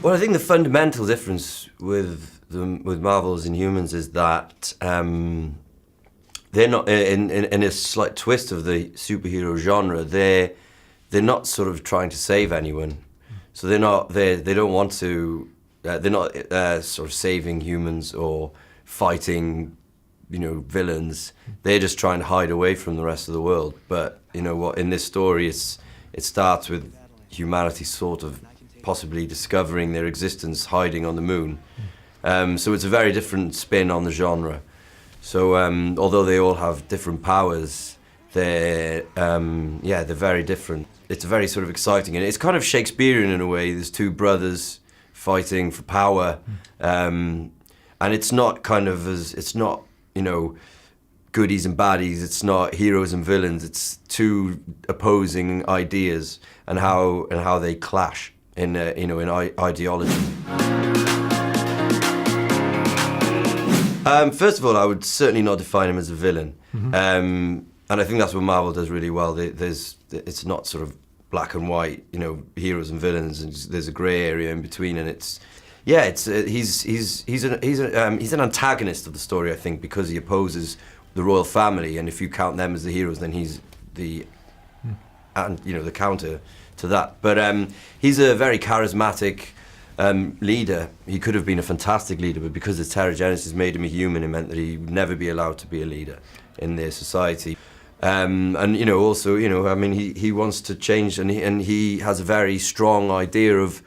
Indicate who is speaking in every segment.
Speaker 1: Well, I think the fundamental difference with Marvel's Inhumans is that they're not in a slight twist of the superhero genre. They're not sort of trying to save anyone, so they don't want to. They're not sort of saving humans or fighting, villains. They're just trying to hide away from the rest of the world. But what, in this story, it starts with humanity sort of possibly discovering their existence hiding on the moon. So it's a very different spin on the genre. So although they all have different powers, they're very different. It's very sort of exciting, and it's kind of Shakespearean in a way. There's two brothers fighting for power, and it's not goodies and baddies. It's not heroes and villains. It's two opposing ideas and how they clash in ideology. First of all, I would certainly not define him as a villain, and I think that's what Marvel does really well. It's not sort of black and white, heroes and villains, and there's a grey area in between, and he's an antagonist of the story, I think, because he opposes the royal family, and if you count them as the heroes, then he's the counter to that. But he's a very charismatic leader. He could have been a fantastic leader, but because his pterogenesis made him a human, it meant that he would never be allowed to be a leader in their society. He wants to change, and he has a very strong idea of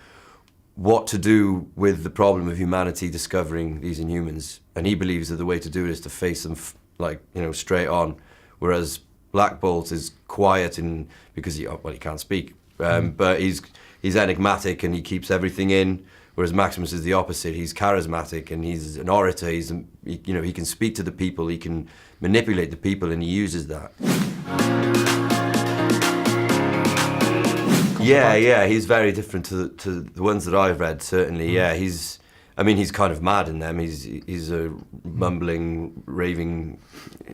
Speaker 1: what to do with the problem of humanity discovering these Inhumans, and he believes that the way to do it is to face them straight on, whereas Black Bolt is quiet because he can't speak, but he's enigmatic and he keeps everything in, whereas Maximus is the opposite. He's charismatic and he's an orator. He can speak to the people, he can manipulate the people, and he uses that. Yeah, he's very different to the ones that I've read, certainly. Yeah, he's kind of mad in them. He's a mumbling, raving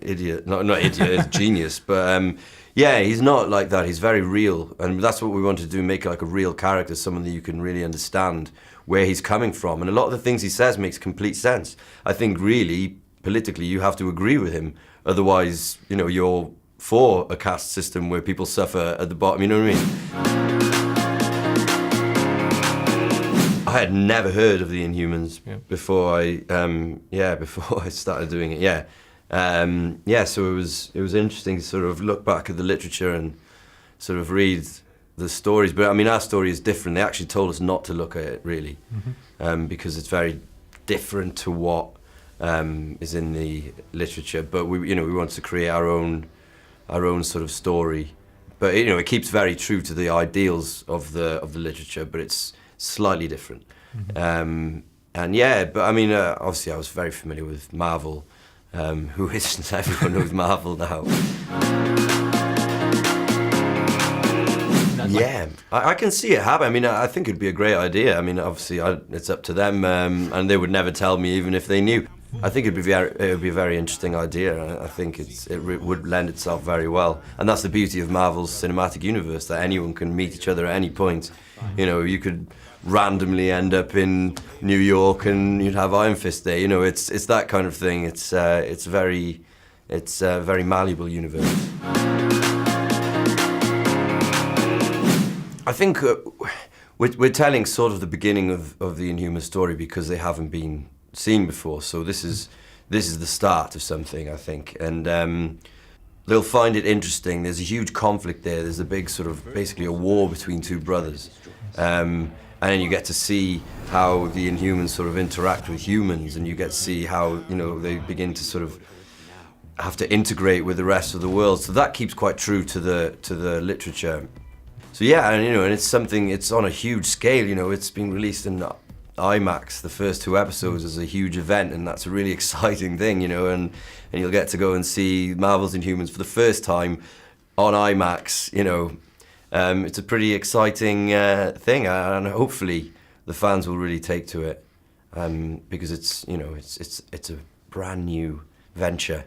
Speaker 1: idiot. Not idiot, genius. But he's not like that. He's very real, and that's what we want to do: make like a real character, someone that you can really understand where he's coming from. And a lot of the things he says makes complete sense. I think really politically you have to agree with him, otherwise you're for a caste system where people suffer at the bottom. You know what I mean? I had never heard of the Inhumans before I started doing it. So it was interesting to sort of look back at the literature and sort of read the stories. But our story is different. They actually told us not to look at it really, because it's very different to what is in the literature. But we wanted to create our own sort of story. But it keeps very true to the ideals of the literature, but it's slightly different. Obviously I was very familiar with Marvel. Who isn't? Everyone knows Marvel now. Yeah, I can see it happen. I think it'd be a great idea. Obviously it's up to them, and they would never tell me even if they knew. I think it would be a very interesting idea. I think it would lend itself very well, and that's the beauty of Marvel's cinematic universe, that anyone can meet each other at any point. You could randomly end up in New York and you'd have Iron Fist there. It's that kind of thing. It's a very malleable universe. I think we're telling sort of the beginning of the Inhuman story because they haven't been seen before. So this is the start of something, I think, and they'll find it interesting. There's a huge conflict there. There's a big sort of basically a war between two brothers. And then you get to see how the Inhumans sort of interact with humans, and you get to see how they begin to sort of have to integrate with the rest of the world. So that keeps quite true to the literature. So yeah, and it's something. It's on a huge scale. It's been released in IMAX. The first 2 episodes is a huge event, and that's a really exciting thing. And you'll get to go and see Marvel's Inhumans for the first time on IMAX. It's a pretty exciting thing, and hopefully the fans will really take to it, because it's a brand new venture.